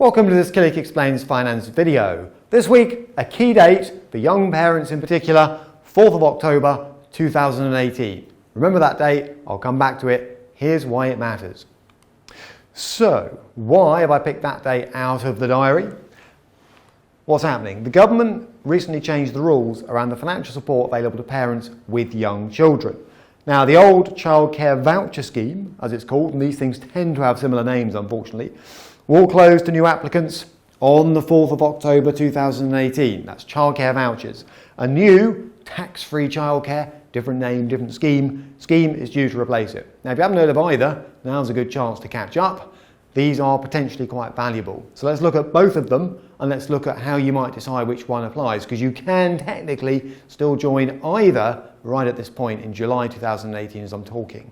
Welcome to this Killik Explains finance video. This week, a key date for young parents in particular, 4th of October 2018. Remember that date, I'll come back to it. Here's why it matters. So, why have I picked that date out of the diary? What's happening? The government recently changed the rules around the financial support available to parents with young children. Now, the old Childcare voucher scheme, as it's called, and these things tend to have similar names unfortunately, will close to new applicants on the 4th of October 2018. That's childcare vouchers. A new tax-free childcare, different name, different scheme is due to replace it. Now, if you haven't heard of either, now's a good chance to catch up. These are potentially quite valuable. So let's look at both of them and let's look at how you might decide which one applies, because you can technically still join either right at this point in July 2018 as I'm talking.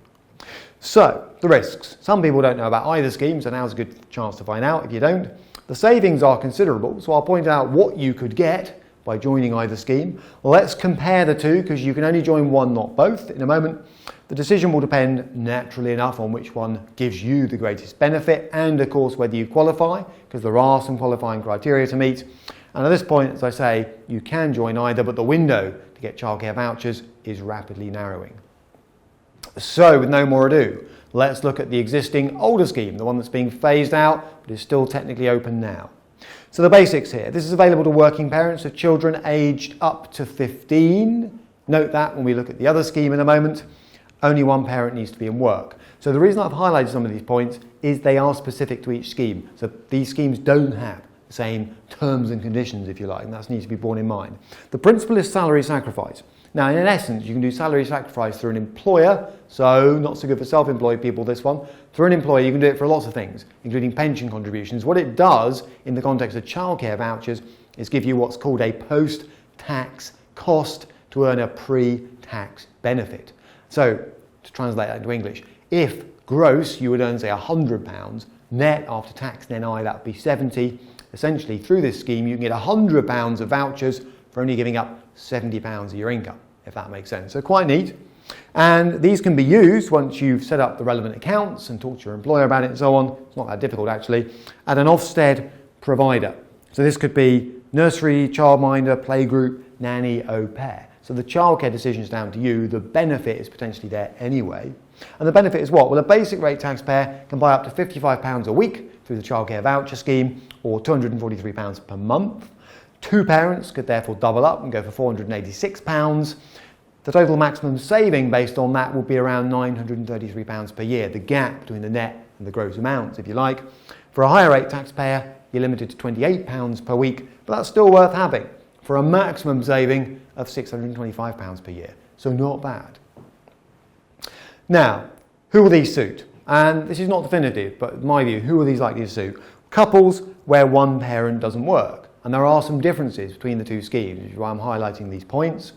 So, the risks. Some people don't know about either scheme, so now's a good chance to find out if you don't. The savings are considerable, so I'll point out what you could get by joining either scheme. Let's compare the two, because you can only join one, not both, in a moment. The decision will depend, naturally enough, on which one gives you the greatest benefit and, of course, whether you qualify, because there are some qualifying criteria to meet. And at this point, as I say, you can join either, but the window to get childcare vouchers is rapidly narrowing. So, with no more ado, let's look at the existing older scheme, the one that's being phased out, but is still technically open now. So the basics here. This is available to working parents of children aged up to 15. Note that when we look at the other scheme in a moment, only one parent needs to be in work. So the reason I've highlighted some of these points is they are specific to each scheme. So these schemes don't have the same terms and conditions, if you like, and that needs to be borne in mind. The principle is salary sacrifice. Now, in essence, you can do salary sacrifice through an employer, so not so good for self-employed people, this one. Through an employer, you can do it for lots of things, including pension contributions. What it does, in the context of childcare vouchers, is give you what's called a post-tax cost to earn a pre-tax benefit. So, to translate that into English, if gross you would earn, say, £100, net after tax and NI, that would be 70. Essentially, through this scheme, you can get £100 of vouchers for only giving up £70 of your income, if that makes sense. So quite neat. And these can be used once you've set up the relevant accounts and talked to your employer about it and so on. It's not that difficult actually. At an Ofsted provider. So this could be nursery, childminder, playgroup, nanny, au pair. So the childcare decision is down to you. The benefit is potentially there anyway. And the benefit is what? Well, a basic rate taxpayer can buy up to £55 a week through the childcare voucher scheme, or £243 per month. Two parents could therefore double up and go for £486. The total maximum saving based on that would be around £933 per year, the gap between the net and the gross amounts, if you like. For a higher rate taxpayer, you're limited to £28 per week, but that's still worth having for a maximum saving of £625 per year. So not bad. Now, who will these suit? And this is not definitive, but in my view, who are these likely to suit? Couples where one parent doesn't work. And there are some differences between the two schemes, which is why I'm highlighting these points.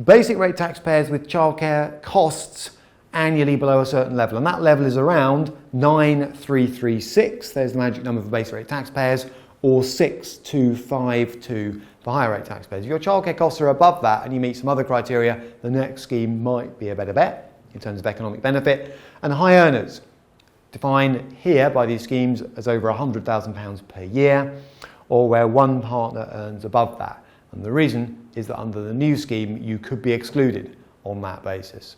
Basic rate taxpayers with childcare costs annually below a certain level, and that level is around 9336, there's the magic number for basic rate taxpayers, or 6252 for higher rate taxpayers. If your childcare costs are above that and you meet some other criteria, the next scheme might be a better bet in terms of economic benefit. And high earners, defined here by these schemes as over £100,000 per year, or where one partner earns above that. And the reason is that under the new scheme, you could be excluded on that basis.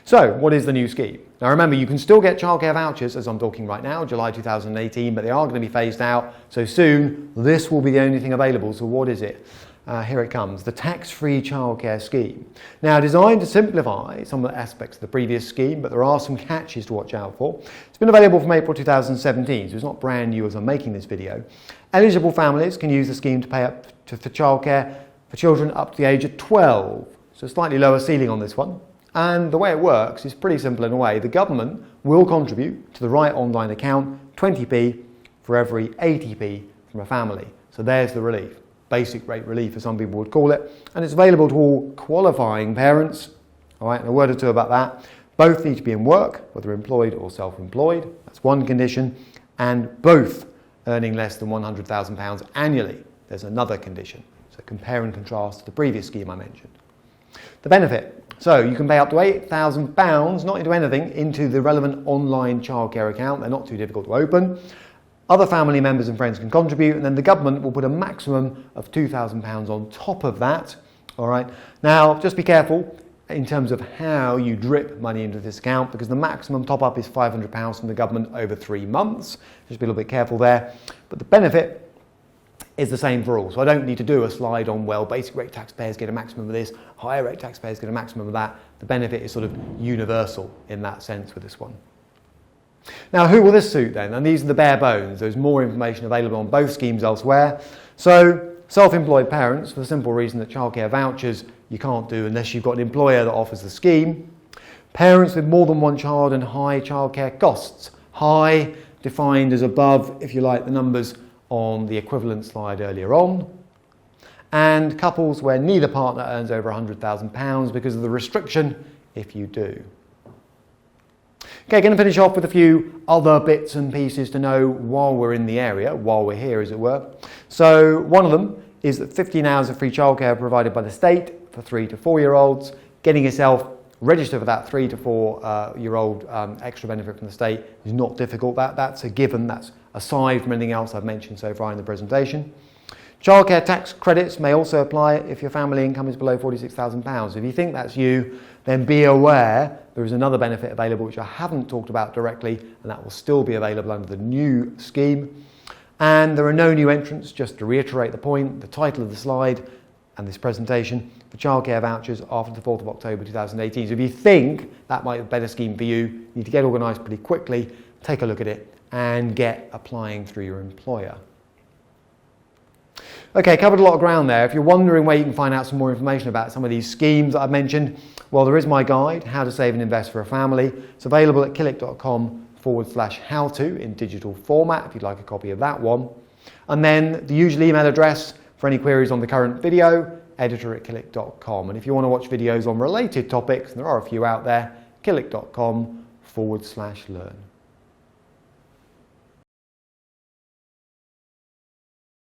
So, what is the new scheme? Now remember, you can still get childcare vouchers, as I'm talking right now, July 2018, but they are going to be phased out. So soon, this will be the only thing available. So what is it? Here it comes, the tax-free childcare scheme. Now, designed to simplify some of the aspects of the previous scheme, but there are some catches to watch out for. It's been available from April 2017, so it's not brand new as I'm making this video. Eligible families can use the scheme to pay up for childcare for children up to the age of 12. So a slightly lower ceiling on this one. And the way it works is pretty simple in a way. The government will contribute to the right online account 20p for every 80p from a family. So there's the relief. Basic rate relief, as some people would call it, and it's available to all qualifying parents. All right, and a word or two about that. Both need to be in work, whether employed or self-employed. That's one condition, and both earning less than £100,000 annually. There's another condition. So compare and contrast to the previous scheme I mentioned. The benefit. So you can pay up to £8,000, not into anything, into the relevant online childcare account. They're not too difficult to open. Other family members and friends can contribute, and then the government will put a maximum of £2,000 on top of that. All right. Now, just be careful in terms of how you drip money into this account, because the maximum top-up is £500 from the government over 3 months. Just be a little bit careful there. But the benefit is the same for all. So I don't need to do a slide on, well, basic rate taxpayers get a maximum of this, higher rate taxpayers get a maximum of that. The benefit is sort of universal in that sense with this one. Now, who will this suit then? And these are the bare bones. There's more information available on both schemes elsewhere. So self-employed parents, for the simple reason that childcare vouchers you can't do unless you've got an employer that offers the scheme. Parents with more than one child and high childcare costs. High defined as above, if you like, the numbers on the equivalent slide earlier on. And couples where neither partner earns over £100,000 because of the restriction if you do. Okay, going to finish off with a few other bits and pieces to know while we're in the area, while we're here as it were. So one of them is that 15 hours of free childcare provided by the state for 3 to 4 year olds. Getting yourself registered for that 3 to 4 year old extra benefit from the state is not difficult. That's a given. That's aside from anything else I've mentioned so far in the presentation. Childcare tax credits may also apply if your family income is below £46,000. If you think that's you, then be aware there is another benefit available which I haven't talked about directly, and that will still be available under the new scheme. And there are no new entrants, just to reiterate the point, the title of the slide and this presentation for childcare vouchers after the 4th of October 2018. So if you think that might be a better scheme for you, you need to get organised pretty quickly, take a look at it and get applying through your employer. Okay, covered a lot of ground there. If you're wondering where you can find out some more information about some of these schemes that I've mentioned, well, there is my guide, How to Save and Invest for a Family. It's available at killik.com/how-to in digital format if you'd like a copy of that one. And then the usual email address for any queries on the current video, editor@killik.com. And if you want to watch videos on related topics, and there are a few out there, killik.com/learn.